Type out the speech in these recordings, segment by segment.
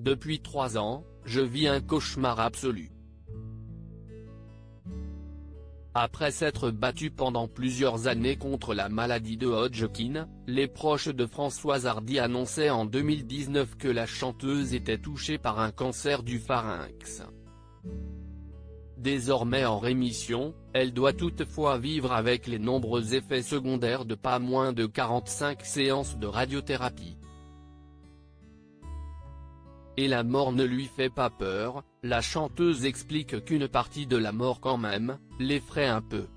Depuis 3 ans, je vis un cauchemar absolu. Après s'être battue pendant plusieurs années contre la maladie de Hodgkin, les proches de Françoise Hardy annonçaient en 2019 que la chanteuse était touchée par un cancer du pharynx. Désormais en rémission, elle doit toutefois vivre avec les nombreux effets secondaires de pas moins de 45 séances de radiothérapie. Et la mort ne lui fait pas peur, la chanteuse explique qu'une partie de la mort quand même, l'effraie un peu.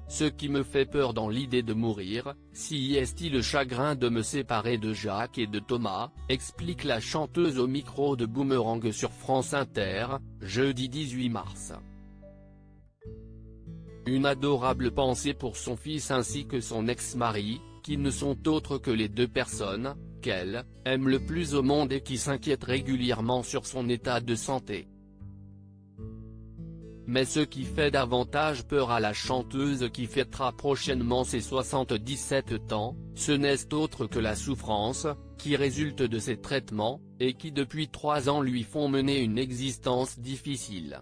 Ce qui me fait peur dans l'idée de mourir, c'est le chagrin de me séparer de Jacques et de Thomas, explique la chanteuse au micro de Boomerang sur France Inter, jeudi 18 mars. Une adorable pensée pour son fils ainsi que son ex-mari, qui ne sont autres que les deux personnes qu'elle aime le plus au monde et qui s'inquiètent régulièrement sur son état de santé. Mais ce qui fait davantage peur à la chanteuse qui fêtera prochainement ses 77 ans, ce n'est autre que la souffrance, qui résulte de ses traitements, et qui depuis 3 ans lui font mener une existence difficile.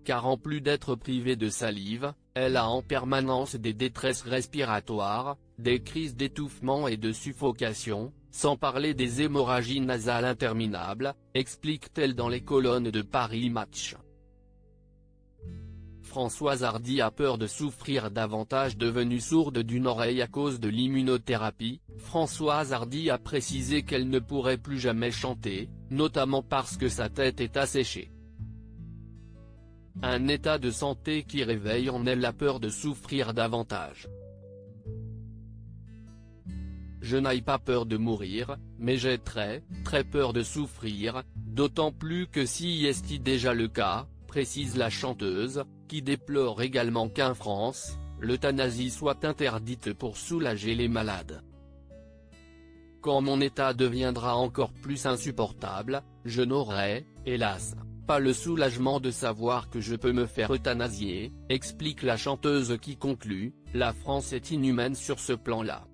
Car en plus d'être privée de salive, elle a en permanence des détresses respiratoires, des crises d'étouffement et de suffocation, sans parler des hémorragies nasales interminables, explique-t-elle dans les colonnes de Paris Match. Françoise Hardy a peur de souffrir davantage. Devenue sourde d'une oreille à cause de l'immunothérapie, Françoise Hardy a précisé qu'elle ne pourrait plus jamais chanter, notamment parce que sa tête est asséchée. Un état de santé qui réveille en elle la peur de souffrir davantage. Je n'ai pas peur de mourir, mais j'ai très peur de souffrir, d'autant plus que c'est déjà le cas, précise la chanteuse, qui déplore également qu'en France, l'euthanasie soit interdite pour soulager les malades. Quand mon état deviendra encore plus insupportable, je n'aurai, hélas, pas le soulagement de savoir que je peux me faire euthanasier, explique la chanteuse qui conclut, la France est inhumaine sur ce plan-là.